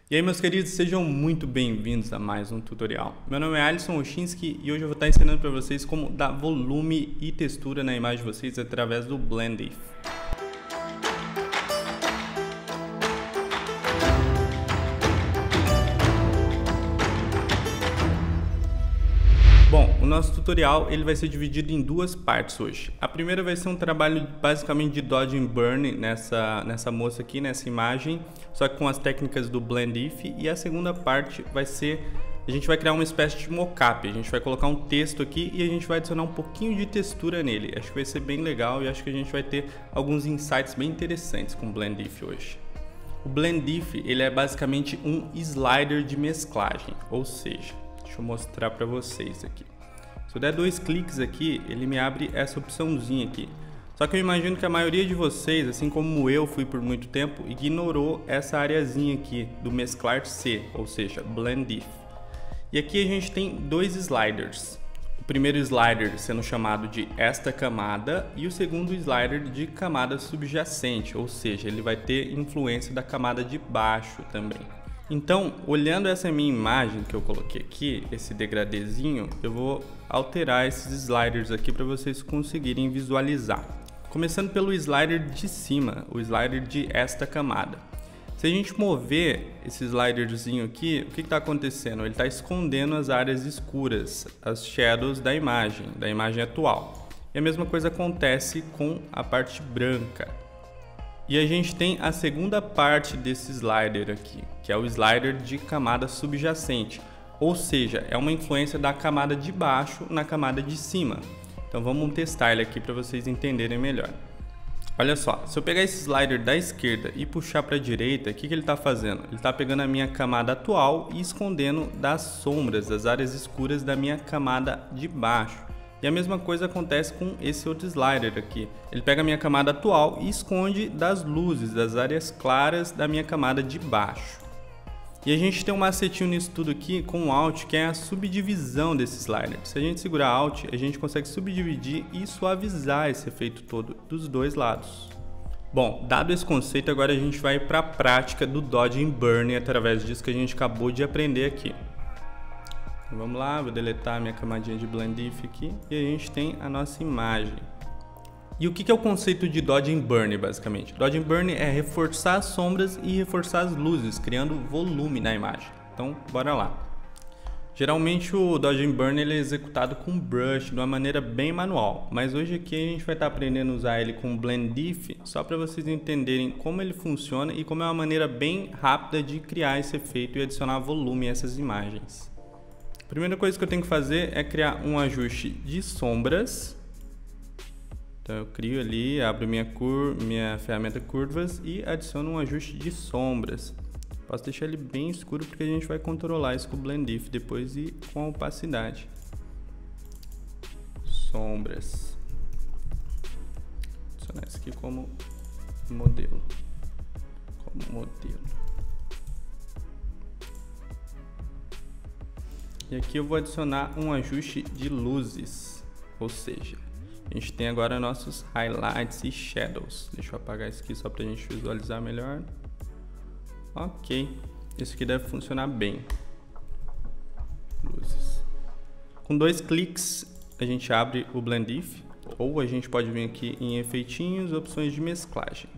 E aí, meus queridos, sejam muito bem-vindos a mais um tutorial. Meu nome é Alisson Oshinski e hoje eu vou estar ensinando para vocês como dar volume e textura na imagem de vocês através do Blend If. Bom, o nosso tutorial ele vai ser dividido em duas partes hoje. A primeira vai ser um trabalho basicamente de Dodge and Burn nessa moça aqui, nessa imagem, só que com as técnicas do Blend If. E a segunda parte vai ser, a gente vai criar uma espécie de mockup. A gente vai colocar um texto aqui e a gente vai adicionar um pouquinho de textura nele. Acho que vai ser bem legal e acho que a gente vai ter alguns insights bem interessantes com o Blend If hoje. O Blend If ele é basicamente um slider de mesclagem, ou seja, deixa eu mostrar para vocês aqui. Se eu der dois cliques aqui, ele me abre essa opçãozinha aqui. Só que eu imagino que a maioria de vocês, assim como eu fui por muito tempo, ignorou essa areazinha aqui do mesclar C, ou seja, Blend If. E aqui a gente tem dois sliders. O primeiro slider sendo chamado de esta camada e o segundo slider de camada subjacente, ou seja, ele vai ter influência da camada de baixo também. Então, olhando essa minha imagem que eu coloquei aqui, esse degradêzinho, eu vou alterar esses sliders aqui para vocês conseguirem visualizar. Começando pelo slider de cima, o slider de esta camada. Se a gente mover esse sliderzinho aqui, o que está acontecendo? Ele está escondendo as áreas escuras, as shadows da imagem atual. E a mesma coisa acontece com a parte branca. E a gente tem a segunda parte desse slider aqui, que é o slider de camada subjacente, ou seja, é uma influência da camada de baixo na camada de cima. Então vamos testar ele aqui para vocês entenderem melhor. Olha só, se eu pegar esse slider da esquerda e puxar para a direita, o que ele está fazendo? Ele está pegando a minha camada atual e escondendo das sombras, das áreas escuras da minha camada de baixo. E a mesma coisa acontece com esse outro slider aqui. Ele pega a minha camada atual e esconde das luzes, das áreas claras da minha camada de baixo. E a gente tem um macetinho nisso tudo aqui com o Alt, que é a subdivisão desse slider. Se a gente segurar Alt, a gente consegue subdividir e suavizar esse efeito todo dos dois lados. Bom, dado esse conceito, agora a gente vai para a prática do Dodge and Burn através disso que a gente acabou de aprender aqui. Então, vamos lá, vou deletar a minha camadinha de Blend If aqui e a gente tem a nossa imagem. E o que é o conceito de Dodge and Burn, basicamente? Dodge and Burn é reforçar as sombras e reforçar as luzes, criando volume na imagem. Então, bora lá. Geralmente o Dodge and Burn ele é executado com brush, de uma maneira bem manual. Mas hoje aqui a gente vai estar aprendendo a usar ele com Blend If, só para vocês entenderem como ele funciona e como é uma maneira bem rápida de criar esse efeito e adicionar volume a essas imagens. A primeira coisa que eu tenho que fazer é criar um ajuste de sombras. Então eu crio ali, abro minha ferramenta curvas e adiciono um ajuste de sombras. Posso deixar ele bem escuro porque a gente vai controlar isso com o Blend If depois e com a opacidade. Sombras. Vou adicionar isso aqui como modelo. E aqui eu vou adicionar um ajuste de luzes, ou seja, a gente tem agora nossos highlights e shadows. Deixa eu apagar isso aqui só para a gente visualizar melhor. Ok, isso aqui deve funcionar bem. Luzes. Com dois cliques a gente abre o Blend If, ou a gente pode vir aqui em efeitinhos, opções de mesclagem.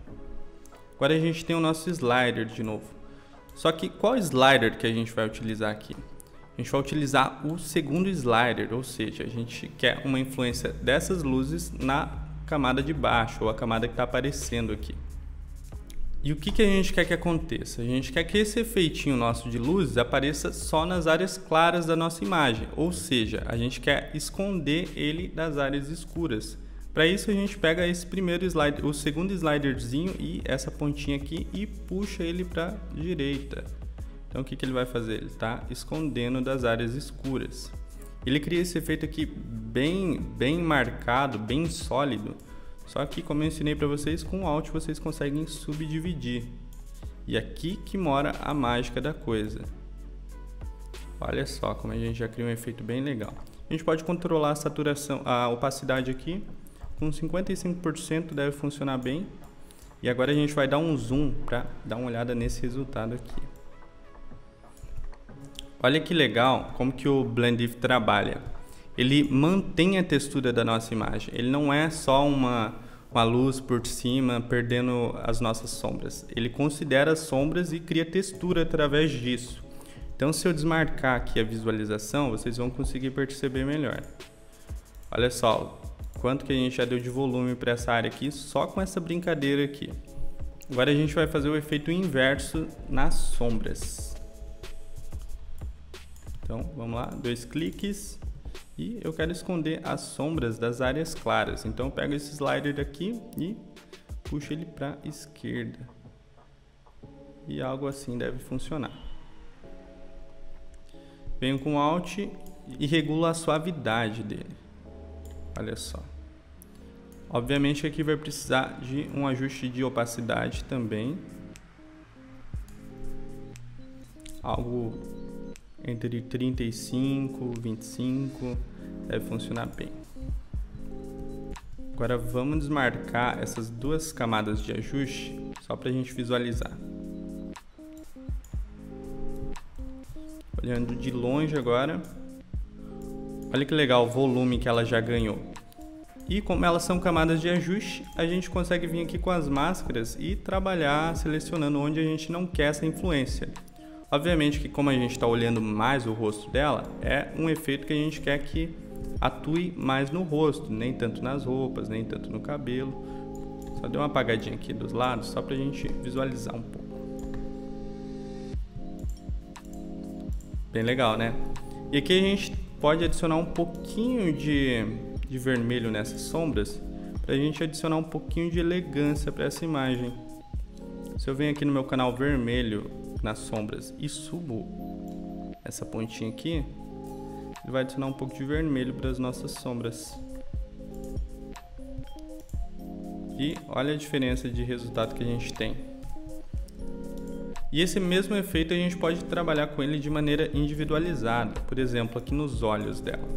Agora a gente tem o nosso slider de novo. Só que qual slider que a gente vai utilizar aqui? A gente vai utilizar o segundo slider, ou seja, a gente quer uma influência dessas luzes na camada de baixo, ou a camada que está aparecendo aqui. E o que a gente quer que aconteça? A gente quer que esse efeitinho nosso de luzes apareça só nas áreas claras da nossa imagem, ou seja, a gente quer esconder ele das áreas escuras. Para isso a gente pega esse primeiro slider, o segundo sliderzinho e essa pontinha aqui e puxa ele para a direita. Então o que ele vai fazer? Ele está escondendo das áreas escuras. Ele cria esse efeito aqui bem marcado, bem sólido. Só que como eu ensinei para vocês, com o Alt vocês conseguem subdividir. E aqui que mora a mágica da coisa. Olha só como a gente já cria um efeito bem legal. A gente pode controlar a saturação, a opacidade aqui. Com 55% deve funcionar bem. E agora a gente vai dar um zoom para dar uma olhada nesse resultado aqui. Olha que legal como que o Blendif trabalha. Ele mantém a textura da nossa imagem. Ele não é só uma luz por cima perdendo as nossas sombras. Ele considera as sombras e cria textura através disso. Então, se eu desmarcar aqui a visualização, vocês vão conseguir perceber melhor. Olha só quanto que a gente já deu de volume para essa área aqui só com essa brincadeira aqui. Agora a gente vai fazer o efeito inverso nas sombras. Então, vamos lá, 2 cliques. E eu quero esconder as sombras das áreas claras. Então, eu pego esse slider daqui e puxo ele para a esquerda. E algo assim deve funcionar. Venho com Alt e regulo a suavidade dele. Olha só. Obviamente aqui vai precisar de um ajuste de opacidade também. Algo entre 35 e 25 deve funcionar bem. Agora vamos desmarcar essas 2 camadas de ajuste só para a gente visualizar. Olhando de longe agora, olha que legal o volume que ela já ganhou. E como elas são camadas de ajuste, a gente consegue vir aqui com as máscaras e trabalhar selecionando onde a gente não quer essa influência. Obviamente que como a gente está olhando mais o rosto dela, é um efeito que a gente quer que atue mais no rosto, nem tanto nas roupas, nem tanto no cabelo. Só dei uma apagadinha aqui dos lados, só para a gente visualizar um pouco. Bem legal, né? E aqui a gente pode adicionar um pouquinho de vermelho nessas sombras, para a gente adicionar um pouquinho de elegância para essa imagem. Se eu venho aqui no meu canal vermelho nas sombras e subo essa pontinha aqui, ele vai adicionar um pouco de vermelho para as nossas sombras. E olha a diferença de resultado que a gente tem. E esse mesmo efeito a gente pode trabalhar com ele de maneira individualizada, por exemplo, aqui nos olhos dela.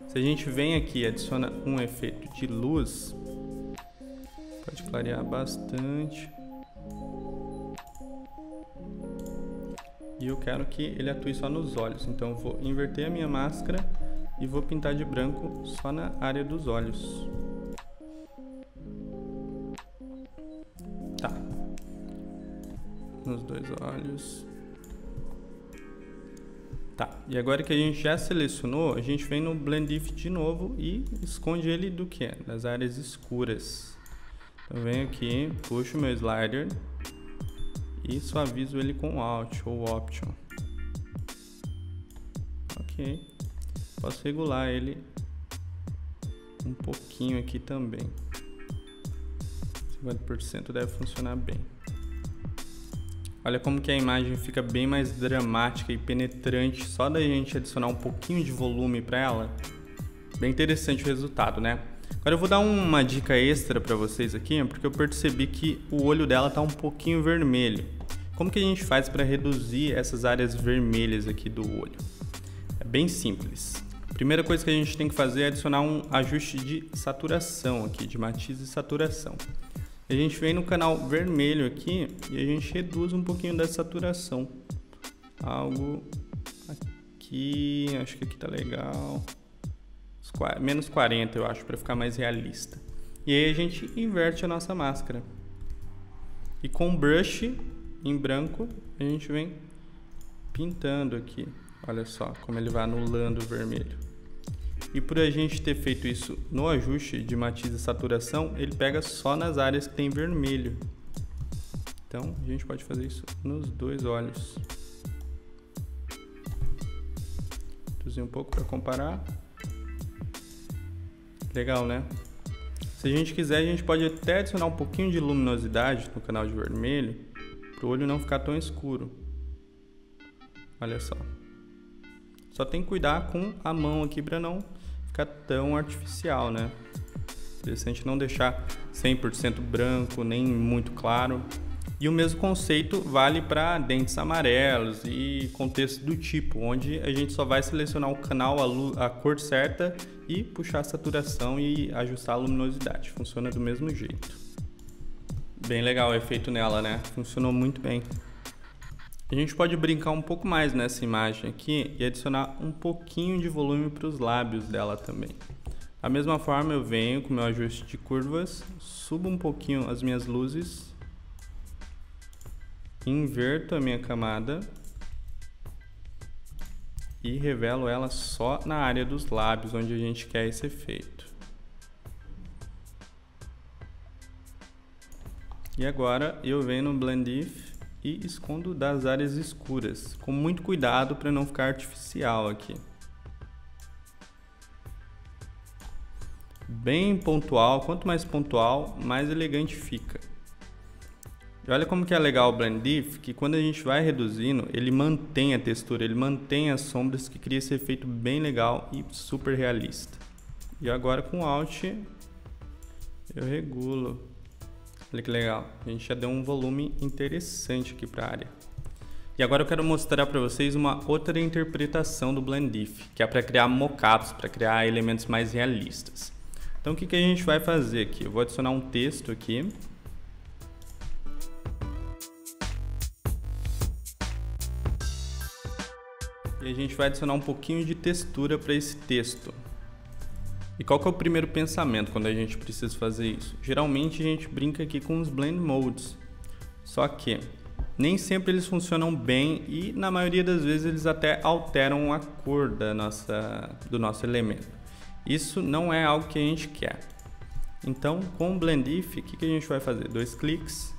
Se a gente vem aqui e adiciona um efeito de luz, pode clarear bastante. E eu quero que ele atue só nos olhos, então eu vou inverter a minha máscara e vou pintar de branco só na área dos olhos. Tá. Nos 2 olhos. Tá, e agora que a gente já selecionou, a gente vem no Blendif de novo e esconde ele do que? Das áreas escuras. Então venho aqui, puxo o meu slider e suavizo ele com Alt ou Option. Ok. Posso regular ele um pouquinho aqui também. 50% deve funcionar bem. Olha como que a imagem fica bem mais dramática e penetrante só da gente adicionar um pouquinho de volume para ela. Bem interessante o resultado, né? Agora eu vou dar uma dica extra para vocês aqui, porque eu percebi que o olho dela tá um pouquinho vermelho. Como que a gente faz para reduzir essas áreas vermelhas aqui do olho? É bem simples. A primeira coisa que a gente tem que fazer é adicionar um ajuste de saturação aqui, de matiz e saturação. A gente vem no canal vermelho aqui e a gente reduz um pouquinho da saturação. Algo aqui, acho que aqui tá legal. Menos 40 eu acho, para ficar mais realista. E aí a gente inverte a nossa máscara. E com o brush em branco a gente vem pintando aqui. Olha só como ele vai anulando o vermelho. E por a gente ter feito isso no ajuste de matiz e saturação, ele pega só nas áreas que tem vermelho. Então a gente pode fazer isso nos 2 olhos. Reduzir um pouco para comparar. Legal, né? Se a gente quiser, a gente pode até adicionar um pouquinho de luminosidade no canal de vermelho, para o olho não ficar tão escuro. Olha só. Só tem que cuidar com a mão aqui para não ficar tão artificial, né? Interessante não deixar 100% branco, nem muito claro. E o mesmo conceito vale para dentes amarelos e contexto do tipo, onde a gente só vai selecionar o canal, a cor certa e puxar a saturação e ajustar a luminosidade. Funciona do mesmo jeito. Bem legal o efeito nela, né? Funcionou muito bem. A gente pode brincar um pouco mais nessa imagem aqui e adicionar um pouquinho de volume para os lábios dela também. Da mesma forma eu venho com o meu ajuste de curvas, subo um pouquinho as minhas luzes, inverto a minha camada e revelo ela só na área dos lábios, onde a gente quer esse efeito. E agora eu venho no Blend If e escondo das áreas escuras, com muito cuidado para não ficar artificial aqui. Bem pontual, quanto mais pontual, mais elegante fica. E olha como que é legal o Blend If, que quando a gente vai reduzindo, ele mantém a textura, ele mantém as sombras, que cria esse efeito bem legal e super realista. E agora com o Alt eu regulo. Olha que legal, a gente já deu um volume interessante aqui para a área. E agora eu quero mostrar para vocês uma outra interpretação do Blend If, que é para criar mockups, para criar elementos mais realistas. Então o que a gente vai fazer aqui? Eu vou adicionar um texto aqui. E a gente vai adicionar um pouquinho de textura para esse texto. E qual que é o primeiro pensamento quando a gente precisa fazer isso? Geralmente a gente brinca aqui com os Blend Modes, só que nem sempre eles funcionam bem e na maioria das vezes eles até alteram a cor do nosso elemento. Isso não é algo que a gente quer. Então com o Blend If, o que a gente vai fazer? 2 cliques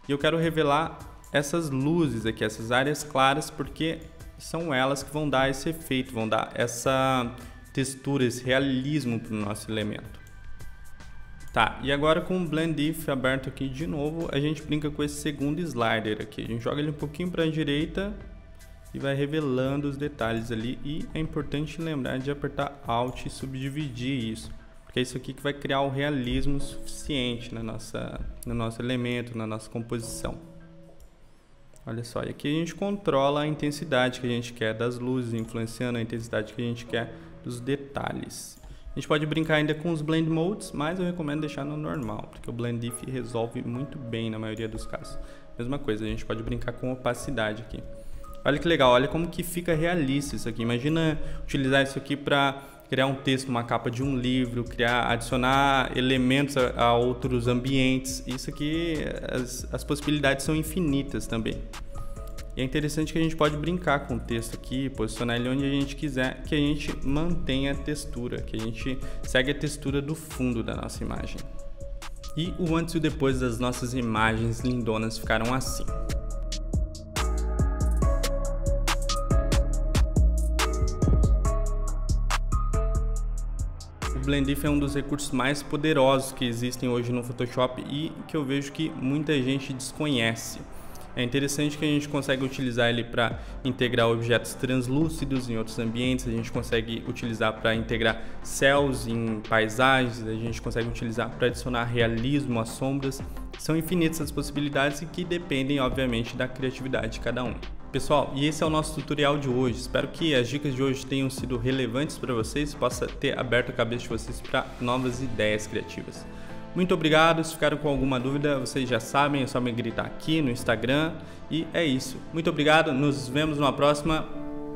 e eu quero revelar essas luzes aqui, essas áreas claras, porque são elas que vão dar esse efeito, vão dar essa textura, esse realismo para o nosso elemento. Tá, e agora com o Blend If aberto aqui de novo, a gente brinca com esse segundo slider aqui. A gente joga ele um pouquinho para a direita e vai revelando os detalhes ali. E é importante lembrar de apertar Alt e subdividir isso, porque é isso aqui que vai criar o realismo suficiente no nosso elemento, na nossa composição. Olha só, e aqui a gente controla a intensidade que a gente quer das luzes, influenciando a intensidade que a gente quer dos detalhes. A gente pode brincar ainda com os Blend Modes, mas eu recomendo deixar no normal, porque o Blend If resolve muito bem na maioria dos casos. Mesma coisa, a gente pode brincar com opacidade aqui. Olha que legal, olha como que fica realista isso aqui. Imagina utilizar isso aqui para criar um texto, uma capa de um livro, adicionar elementos a outros ambientes. Isso aqui, as possibilidades são infinitas também. E é interessante que a gente pode brincar com o texto aqui, posicionar ele onde a gente quiser, que a gente mantenha a textura, que a gente segue a textura do fundo da nossa imagem. E o antes e o depois das nossas imagens lindonas ficaram assim. O Blend If é um dos recursos mais poderosos que existem hoje no Photoshop e que eu vejo que muita gente desconhece. É interessante que a gente consegue utilizar ele para integrar objetos translúcidos em outros ambientes, a gente consegue utilizar para integrar céus em paisagens, a gente consegue utilizar para adicionar realismo às sombras. São infinitas as possibilidades e que dependem, obviamente, da criatividade de cada um. Pessoal, e esse é o nosso tutorial de hoje. Espero que as dicas de hoje tenham sido relevantes para vocês, possa ter aberto a cabeça de vocês para novas ideias criativas. Muito obrigado, se ficaram com alguma dúvida, vocês já sabem, é só me gritar aqui no Instagram. E é isso. Muito obrigado, nos vemos numa próxima.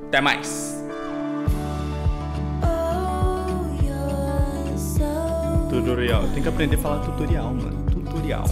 Até mais! Tutorial, tem que aprender a falar tutorial, mano. Tutorial.